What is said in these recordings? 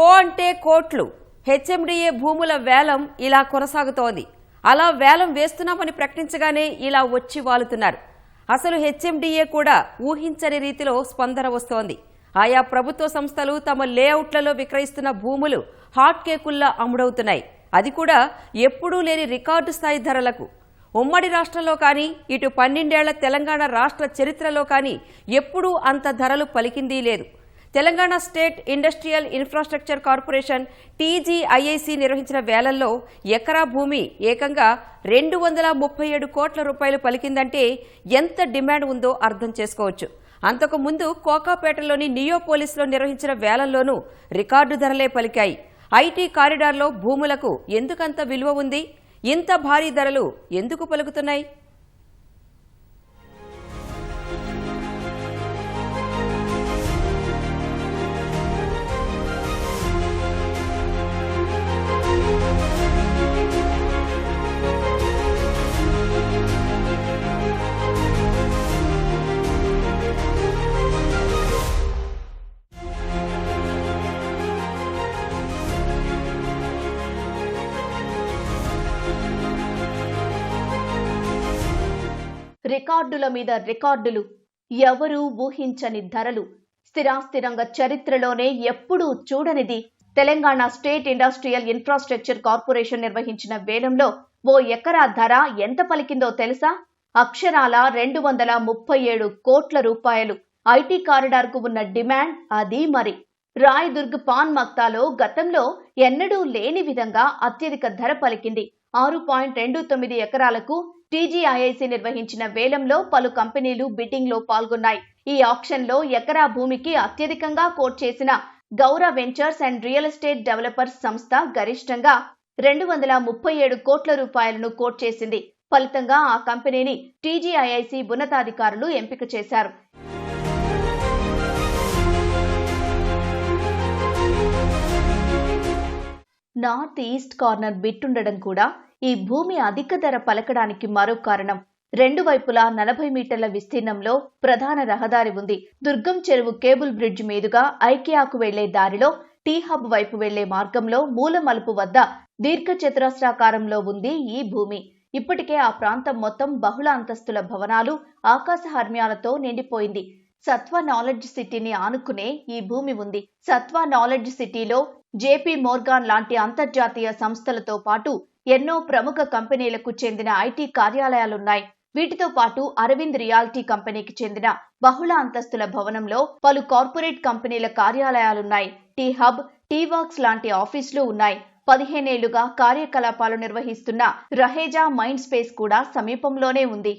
అంటే కోట్లు హెచ్ఎండిఏ భూముల వేలం ఇలా కొనసాగుతోంది. అలా వేలం వేస్తున్నామని ప్రకటించగానే ఇలా వచ్చి వాలుతున్నారు. అసలు హెచ్ఎండిఏ కూడా ఊహించని రీతిలో స్పందన వస్తోంది. ఆయా ప్రభుత్వ సంస్థలు తమ లేఅవుట్లలో విక్రయిస్తున్న భూములు హాట్ కేకుల్లా అమ్ముడవుతున్నాయి. అది కూడా ఎప్పుడూ లేని రికార్డు స్థాయి ధరలకు. ఉమ్మడి రాష్ట్రంలో కానీ ఇటు 12 ఏళ్ల తెలంగాణ రాష్ట్ర చరిత్రలో కానీ ఎప్పుడూ అంత ధరలు పలికిందీ లేదు. Telangana state industrial infrastructure corporation TGIIC నిర్వహించిన వేలంలో ఎకరా భూమి ఏకంగా 237 కోట్ల రూపాయలు పలికిందంటే ఎంత డిమాండ్ ఉందో అర్థం చేసుకోవచ్చు. అంతకు ముందు కోకాపేటలోని నియోపోలిస్లో నిర్వహించిన వేలంలోనూ రికార్డు ధరలే పలికాయి. ఐటీ కారిడార్లో భూములకు ఎందుకంత విలువ ఉంది? ఇంత భారీ ధరలు ఎందుకు పలుకుతున్నాయి? రికార్డుల మీద రికార్డులు, ఎవరూ ఊహించని ధరలు, స్థిరాస్తి రంగ చరిత్రలోనే ఎప్పుడూ చూడనిది. Telangana state industrial infrastructure corporation నిర్వహించిన వేలంలో ఓ ఎకరా ధర ఎంత పలికిందో తెలుసా? అక్షరాల 237 కోట్ల రూపాయలు. ఐటీ కారిడార్ కు ఉన్న డిమాండ్ అది మరి. రాయదుర్గ్ పాన్ మక్తాలో గతంలో ఎన్నడూ లేని విధంగా అత్యధిక ధర పలికింది. 6.29 ఎకరాలకు టీజీఐఐసి నిర్వహించిన వేలంలో పలు కంపెనీలు బిడ్డింగ్ లో పాల్గొన్నాయి. ఈ ఆక్షన్ లో ఎకరా భూమికి అత్యధికంగా కోట్ చేసిన Gaura ventures and real estate developers సంస్థ గరిష్టంగా 237 కోట్ల రూపాయలను కోట్ చేసింది. ఫలితంగా ఆ కంపెనీని టీజీఐఐసి ఉన్నతాధికారులు ఎంపిక చేశారు. నార్త్ ఈస్ట్ కార్నర్ బిట్టుండడం కూడా ఈ భూమి అధిక ధర పలకడానికి మరో కారణం. రెండు వైపులా 40 మీటర్ల విస్తీర్ణంలో ప్రధాన రహదారి ఉంది. దుర్గం చెరువు కేబుల్ బ్రిడ్జ్ మీదుగా ఐకియాకు వెళ్లే దారిలో టీ హబ్ వైపు వెళ్లే మార్గంలో మూల మలుపు వద్ద దీర్ఘ చతురస్రాకారంలో ఉంది ఈ భూమి. ఇప్పటికే ఆ ప్రాంతం మొత్తం బహుళ అంతస్తుల భవనాలు, ఆకాశ హర్మ్యాలతో నిండిపోయింది. సత్వా నాలెడ్జ్ సిటీని ఆనుకునే ఈ భూమి ఉంది. సత్వా నాలెడ్జ్ సిటీలో జేపీ మోర్గాన్ లాంటి అంతర్జాతీయ సంస్థలతో పాటు ఎన్నో ప్రముఖ కంపెనీలకు చెందిన ఐటీ కార్యాలయాలున్నాయి. వీటితో పాటు అరవింద్ రియాల్టీ కంపెనీకి చెందిన బహుళ అంతస్తుల భవనంలో పలు కార్పొరేట్ కంపెనీల కార్యాలయాలున్నాయి. టీ హబ్, టీ వర్క్స్ లాంటి ఆఫీసులు ఉన్నాయి. 15 ఏళ్లుగా కార్యకలాపాలు నిర్వహిస్తున్న రహేజా మైండ్ స్పేస్ కూడా సమీపంలోనే ఉంది.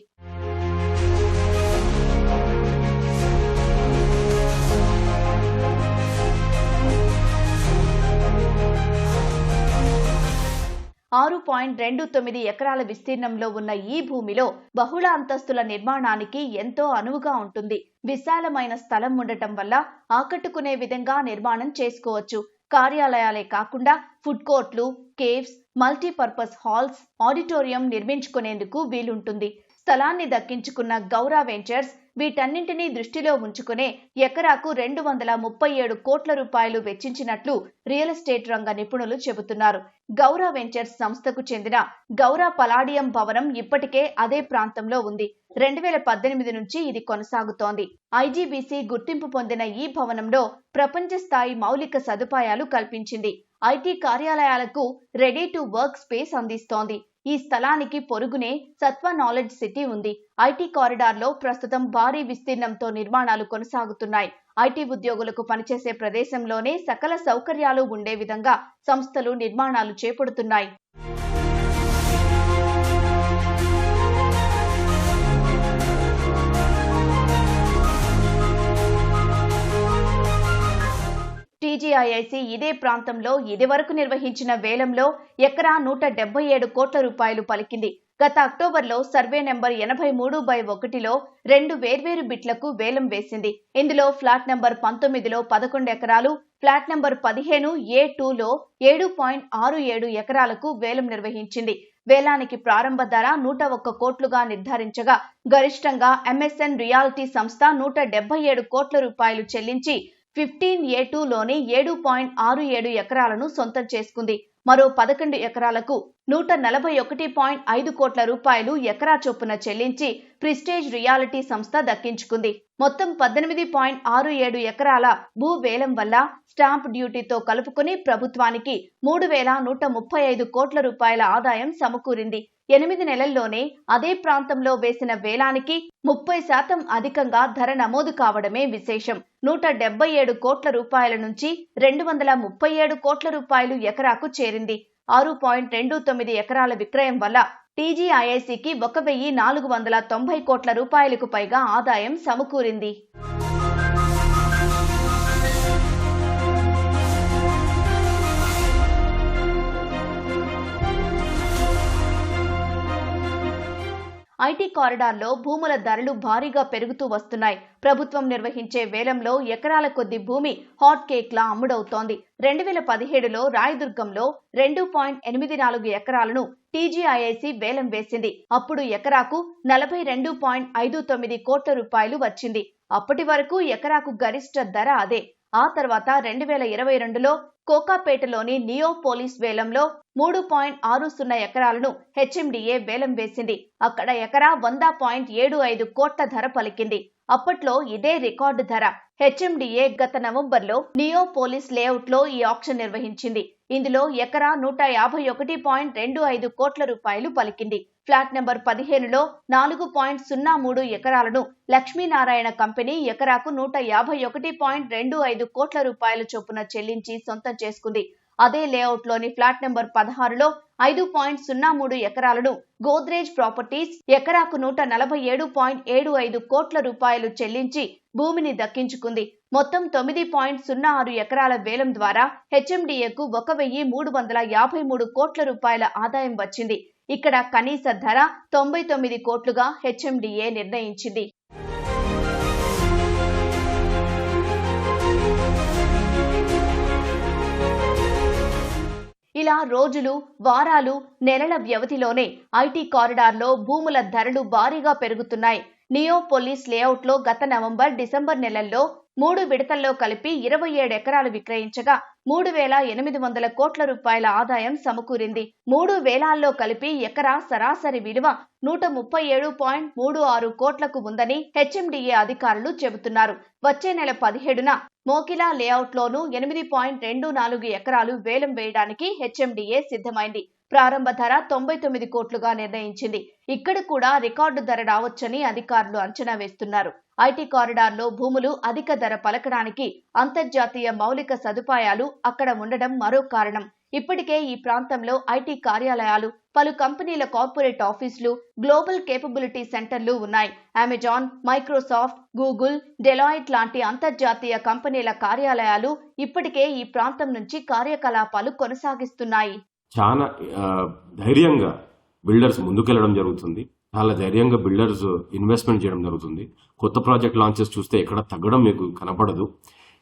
.29 ఎకరాల విస్తీర్ణంలో ఉన్న ఈ భూమిలో బహుళ అంతస్తుల నిర్మాణానికి ఎంతో అనువుగా ఉంటుంది. విశాలమైన స్థలం ఉండటం వల్ల ఆకట్టుకునే విధంగా నిర్మాణం చేసుకోవచ్చు. కార్యాలయాలే కాకుండా ఫుడ్ కోర్ట్లు, కేవ్స్, మల్టీపర్పస్ హాల్స్, ఆడిటోరియం నిర్మించుకునేందుకు వీలుంటుంది. స్థలాన్ని దక్కించుకున్న గౌరా వెంచర్స్ వీటన్నింటినీ దృష్టిలో ఉంచుకునే ఎకరాకు 237 కోట్ల రూపాయలు వెచ్చించినట్లు రియల్ ఎస్టేట్ రంగ నిపుణులు చెబుతున్నారు. గౌరా వెంచర్స్ సంస్థకు చెందిన గౌరా పలాడియం భవనం ఇప్పటికే అదే ప్రాంతంలో ఉంది. 2018 నుంచి ఇది కొనసాగుతోంది. ఐజీబీసీ గుర్తింపు పొందిన ఈ భవనంలో ప్రపంచ స్థాయి మౌలిక సదుపాయాలు కల్పించింది. ఐటీ కార్యాలయాలకు రెడీ టు వర్క్ స్పేస్ అందిస్తోంది. ఈ స్థలానికి పొరుగునే సత్వా నాలెడ్జ్ సిటీ ఉంది. ఐటీ కారిడార్ లో ప్రస్తుతం భారీ విస్తీర్ణంతో నిర్మాణాలు కొనసాగుతున్నాయి. ఐటీ ఉద్యోగులకు పనిచేసే ప్రదేశంలోనే సకల సౌకర్యాలు ఉండే విధంగా సంస్థలు నిర్మాణాలు చేపడుతున్నాయి. టీజీఐఐసి ఇదే ప్రాంతంలో ఇదివరకు నిర్వహించిన వేలంలో ఎకరా 177 కోట్ల రూపాయలు పలికింది. గత అక్టోబర్లో సర్వే నెంబర్ 83/1లో 2 వేర్వేరు బిట్లకు వేలం వేసింది. ఇందులో ఫ్లాట్ నెంబర్ 19లో 11 ఎకరాలు, ఫ్లాట్ నెంబర్ 15 A2లో 7.67 ఎకరాలకు వేలం నిర్వహించింది. వేలానికి ప్రారంభ ధర 101 కోట్లుగా నిర్ధారించగా గరిష్టంగా ఎంఎస్ఎన్ రియాల్టీ సంస్థ 177 కోట్ల రూపాయలు చెల్లించి 15A2లోని 7.67 ఎకరాలను సొంతం చేసుకుంది. మరో 11 ఎకరాలకు 141.5 కోట్ల రూపాయలు ఎకరా చొప్పున చెల్లించి ప్రిస్టేజ్ రియాలిటీ సంస్థ దక్కించుకుంది. మొత్తం 18.67 ఎకరాల భూ వేలం వల్ల స్టాంప్ డ్యూటీతో కలుపుకుని ప్రభుత్వానికి 3,135 కోట్ల రూపాయల ఆదాయం సమకూరింది. 8 నెలల్లోనే అదే ప్రాంతంలో వేసిన వేలానికి 30% అధికంగా ధర నమోదు కావడమే విశేషం. 177 కోట్ల రూపాయల నుంచి 237 కోట్ల రూపాయలు ఎకరాకు చేరింది. 6.29 ఎకరాల విక్రయం వల్ల టీజీఐఐసికి 1,490 కోట్ల రూపాయలకు పైగా ఆదాయం సమకూరింది. ఐటీ కారిడార్లో భూముల ధరలు భారీగా పెరుగుతూ వస్తున్నాయి. ప్రభుత్వం నిర్వహించే వేలంలో ఎకరాల కొద్ది భూమి హాట్ కేక్ లా అమ్ముడవుతోంది. 2017లో రాయదుర్గంలో 2.84 ఎకరాలను టీజీఐఐసి వేలం వేసింది. అప్పుడు ఎకరాకు 42.59 కోట్ల రూపాయలు వచ్చింది. అప్పటి వరకు ఎకరాకు గరిష్ట ధర అదే. ఆ తర్వాత 2022లో కోకాపేటలోని నియోపోలిస్ వేలంలో 3.60 ఎకరాలను హెచ్ఎండిఏ వేలం వేసింది. అక్కడ ఎకరా 100.75 కోట్ల ధర పలికింది. అప్పట్లో ఇదే రికార్డు ధర. హెచ్ఎండిఏ గత నవంబర్లో నియోపోలిస్ లేఅవుట్ లో ఈ ఆక్షన్ నిర్వహించింది. ఇందులో ఎకరా 151.25 కోట్ల రూపాయలు పలికింది. ఫ్లాట్ నెంబర్ 15లో 4.03 ఎకరాలను లక్ష్మీనారాయణ కంపెనీ ఎకరాకు 151.25 కోట్ల రూపాయల చొప్పున చెల్లించి సొంతం చేసుకుంది. అదే లేఅవుట్ లోని ఫ్లాట్ నెంబర్ 16లో 5.03 ఎకరాలను గోద్రేజ్ ప్రాపర్టీస్ ఎకరాకు 147.75 కోట్ల రూపాయలు చెల్లించి భూమిని దక్కించుకుంది. మొత్తం 9.06 ఎకరాల వేలం ద్వారా హెచ్ఎండిఏకు 1,353 కోట్ల రూపాయల ఆదాయం వచ్చింది. ఇక్కడ కనీస ధర 99 కోట్లుగా హెచ్ఎండిఏ నిర్ణయించింది. ఇలా రోజులు, వారాలు, నెలల వ్యవధిలోనే ఐటీ కారిడార్లో భూముల ధరలు భారీగా పెరుగుతున్నాయి. నియోపోలిస్ లేఅవుట్లో గత నవంబర్, డిసెంబర్ నెలల్లో 3 విడతల్లో కలిపి 27 ఎకరాలు విక్రయించగా 3,800 కోట్ల రూపాయల ఆదాయం సమకూరింది. 3 వేలాల్లో కలిపి ఎకరా సరాసరి విలువ 137.36 కోట్లకు ఉందని హెచ్ఎండిఏ అధికారులు చెబుతున్నారు. వచ్చే నెల 17న మోకిలా లేఅవుట్లోనూ 8.24 ఎకరాలు వేలం వేయడానికి హెచ్ఎండిఏ సిద్ధమైంది. ప్రారంభ ధర 99 కోట్లుగా నిర్ణయించింది. ఇక్కడ కూడా రికార్డు ధర రావచ్చని అధికారులు అంచనా వేస్తున్నారు. ఐటీ కారిడార్లో భూములు అధిక ధర పలకడానికి అంతర్జాతీయ మౌలిక సదుపాయాలు అక్కడ ఉండడం మరో కారణం. ఇప్పటికే ఈ ప్రాంతంలో ఐటీ కార్యాలయాలు, పలు కంపెనీల కార్పొరేట్ ఆఫీసులు, గ్లోబల్ కేపబిలిటీ సెంటర్లు ఉన్నాయి. అమెజాన్, మైక్రోసాఫ్ట్, గూగుల్, డెలాయిట్ లాంటి అంతర్జాతీయ కంపెనీల కార్యాలయాలు ఇప్పటికే ఈ ప్రాంతం నుంచి కార్యకలాపాలు కొనసాగిస్తున్నాయి. చాలా ధైర్యంగా బిల్డర్స్ ముందుకెళ్లడం జరుగుతుంది. చాలా ధైర్యంగా బిల్డర్స్ ఇన్వెస్ట్మెంట్ చేయడం జరుగుతుంది. కొత్త ప్రాజెక్ట్ లాంచెస్ చూస్తే ఎక్కడ తగ్గడం మీకు కనపడదు.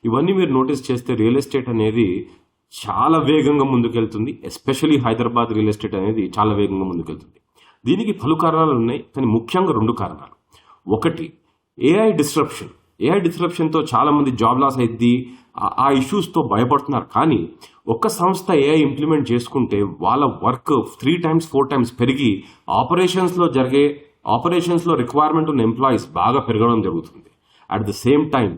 ఇవన్నీ మీరు నోటీస్ చేస్తే రియల్ ఎస్టేట్ అనేది చాలా వేగంగా ముందుకెళ్తుంది. ఎస్పెషలీ హైదరాబాద్ రియల్ ఎస్టేట్ అనేది చాలా వేగంగా ముందుకెళ్తుంది. దీనికి పలు కారణాలు ఉన్నాయి, కానీ ముఖ్యంగా 2 కారణాలు. ఒకటి, ఏఐ డిస్రప్షన్తో చాలా మంది జాబ్ లాస్ అయింది, ఆ ఇష్యూస్తో భయపడుతున్నారు. కానీ ఒక్క సంస్థ ఏఐ ఇంప్లిమెంట్ చేసుకుంటే వాళ్ళ వర్క్ 3 times 4 times పెరిగి ఆపరేషన్స్లో రిక్వైర్మెంట్ ఉన్న ఎంప్లాయీస్ బాగా పెరగడం జరుగుతుంది. అట్ ద సేమ్ టైం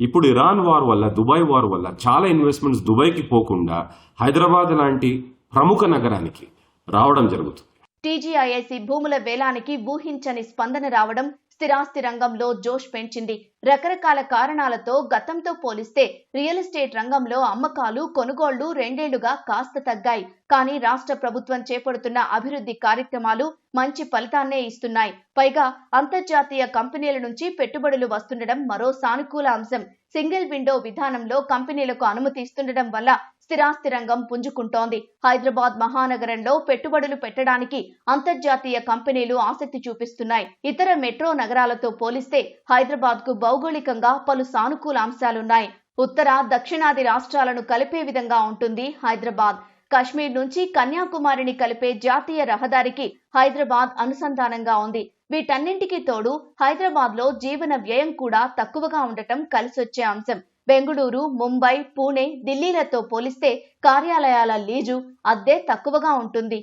ఇప్పుడు ఇరాన్ వార్ వల్ల, దుబాయ్ వార్ వల్ల చాలా ఇన్వెస్ట్మెంట్స్ దుబాయ్కి పోకుండా హైదరాబాద్ లాంటి ప్రముఖ నగరానికి రావడం జరుగుతుంది. టీజీఐఐసి భూముల వేలానికి ఊహించని స్పందన రావడం స్థిరాస్తి రంగంలో జోష్ పెంచింది. రకరకాల కారణాలతో గతంతో పోలిస్తే రియల్ ఎస్టేట్ రంగంలో అమ్మకాలు, కొనుగోళ్లు 2 ఏళ్లుగా కాస్త తగ్గాయి. కానీ రాష్ట్ర ప్రభుత్వం చేపడుతున్న అభివృద్ధి కార్యక్రమాలు మంచి ఫలితాన్నే ఇస్తున్నాయి. పైగా అంతర్జాతీయ కంపెనీల నుంచి పెట్టుబడులు వస్తుండడం మరో సానుకూల అంశం. సింగిల్ విండో విధానంలో కంపెనీలకు అనుమతి ఇస్తుండడం వల్ల స్థిరాస్తి రంగం పుంజుకుంటోంది. హైదరాబాద్ మహానగరంలో పెట్టుబడులు పెట్టడానికి అంతర్జాతీయ కంపెనీలు ఆసక్తి చూపిస్తున్నాయి. ఇతర మెట్రో నగరాలతో పోలిస్తే హైదరాబాద్ కు భౌగోళికంగా పలు సానుకూల అంశాలున్నాయి. ఉత్తర, దక్షిణాది రాష్ట్రాలను కలిపే విధంగా ఉంటుంది హైదరాబాద్. కశ్మీర్ నుంచి కన్యాకుమారిని కలిపే జాతీయ రహదారికి హైదరాబాద్ అనుసంధానంగా ఉంది. వీటన్నింటికీ తోడు హైదరాబాద్ లో జీవన వ్యయం కూడా తక్కువగా ఉండటం కలిసొచ్చే అంశం. బెంగళూరు, ముంబై, పూణే, ఢిల్లీలతో పోలిస్తే కార్యాలయాల లీజు, అద్దె తక్కువగా ఉంటుంది.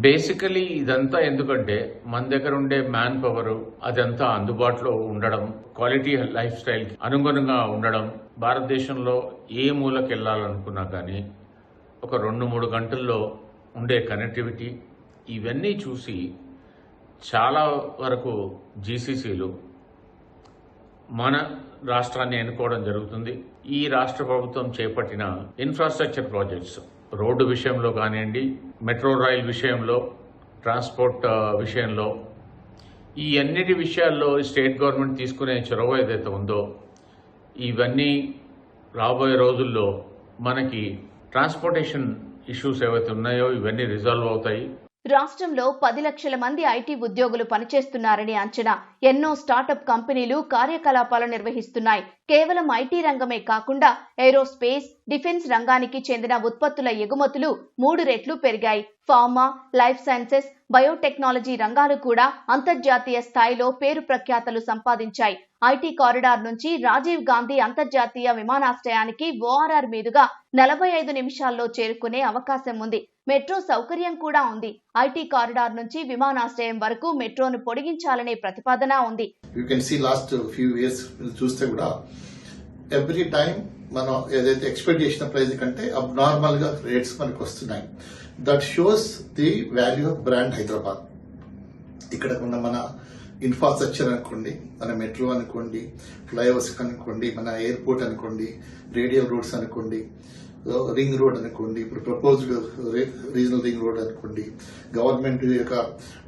బేసికలీ ఇదంతా ఎందుకంటే మన దగ్గర ఉండే మ్యాన్ పవర్ అదంతా అందుబాటులో ఉండడం, క్వాలిటీ లైఫ్ స్టైల్ అనుగుణంగా ఉండడం, భారతదేశంలో ఏ మూలకి వెళ్ళాలనుకున్నా కానీ ఒక 2-3 గంటల్లో ఉండే కనెక్టివిటీ, ఇవన్నీ చూసి చాలా వరకు జీసీసీలు మన రాష్ట్రాన్ని ఎన్నుకోవడం జరుగుతుంది. ఈ రాష్ట్ర ప్రభుత్వం చేపట్టిన ఇన్ఫ్రాస్ట్రక్చర్ ప్రాజెక్ట్స్, రోడ్డు విషయంలో కానివ్వండి, మెట్రో రైల్ విషయంలో, ట్రాన్స్పోర్ట్ విషయంలో, ఈ అన్నిటి విషయాల్లో స్టేట్ గవర్నమెంట్ తీసుకునే చొరవ ఏదైతే ఉందో, ఇవన్నీ రాబోయే రోజుల్లో మనకి ట్రాన్స్పోర్టేషన్ ఇష్యూస్ ఏవైతే ఉన్నాయో ఇవన్నీ రిజాల్వ్ అవుతాయి. రాష్ట్రంలో 10 లక్షల మంది ఐటీ ఉద్యోగులు పనిచేస్తున్నారని అంచనా. ఎన్నో స్టార్టప్ కంపెనీలు కార్యకలాపాలు నిర్వహిస్తున్నాయి. కేవలం ఐటీ రంగమే కాకుండా ఏరోస్పేస్, డిఫెన్స్ రంగానికి చెందిన ఉత్పత్తుల ఎగుమతులు 3 రెట్లు పెరిగాయి. ఫార్మా, లైఫ్ సైన్సెస్, బయోటెక్నాలజీ రంగాలు కూడా అంతర్జాతీయ స్థాయిలో పేరు ప్రఖ్యాతలు సంపాదించాయి. ఐటీ కారిడార్ నుంచి రాజీవ్ గాంధీ అంతర్జాతీయ విమానాశ్రయానికి ఓఆర్ఆర్ మీదుగా 45 నిమిషాల్లో చేరుకునే అవకాశం ఉంది. మెట్రో సౌకర్యం కూడా ఉంది. ఐటీ కారిడార్ నుంచి విమానాశ్రయం వరకు మెట్రోను పొడిగించాలనే ప్రతిపాదన ఉంది. You can see last few years చూస్తే కూడా ఎవ్రీ టైం మనం ఏదైతే ఎక్స్పెక్ట్ చేసిన ప్రైస్ కంటే అబ్నార్మల్ గా రేట్స్ మనకు వస్తున్నాయి. That shows the value of brand Hyderabad. ఇక్కడ ఉన్న మన ఇన్ఫ్రాస్ట్రక్చర్ అనుకోండి, మన మెట్రో అనుకోండి, ఫ్లైఓవర్స్ అనుకోండి, మన ఎయిర్పోర్ట్ అనుకోండి, రేడియల్ రోడ్స్ అనుకోండి, రింగ్ రోడ్ అనుకోండి, ఇప్పుడు ప్రపోజ్డ్ రీజనల్ రింగ్ రోడ్ అనుకోండి, గవర్నమెంట్ యొక్క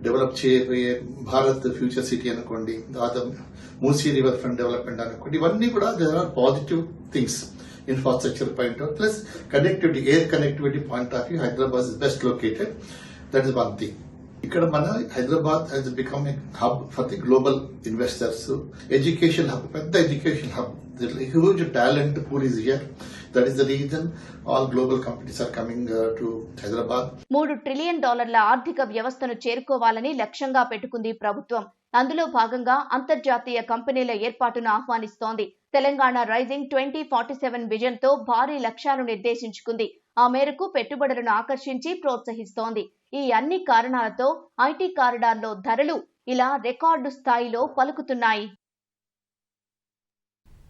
డెవలప్ చేయబోయే భారత్ ఫ్యూచర్ సిటీ అనుకోండి, మూసీ రివర్ ఫ్రంట్ డెవలప్మెంట్ అనుకోండి, ఇవన్నీ కూడా there are positive things. Infrastructure point of plus connectivity, air connectivity point of view Hyderabad is best located. That is one thing. ఇక్కడ మన Hyderabad has become a hub for the global investors. Education hub, పెద్ద education hub. Huge talent pool is here. That is the reason all global companies are coming to Hyderabad. $3 trillion ఆర్థిక వ్యవస్థను చేరుకోవాలని లక్ష్యంగా పెట్టుకుంది ప్రభుత్వం. అందులో భాగంగా అంతర్జాతీయ కంపెనీల ఏర్పాటును ఆహ్వానిస్తోంది. తెలంగాణ రైజింగ్ 2047 విజన్ తో భారీ లక్ష్యాలు నిర్దేశించుకుంది. ఆ మేరకు పెట్టుబడులను ఆకర్షించి ప్రోత్సహిస్తోంది. ఈ అన్ని కారణాలతో ఐటీ కారిడార్లో ధరలు ఇలా రికార్డు స్థాయిలో పలుకుతున్నాయి.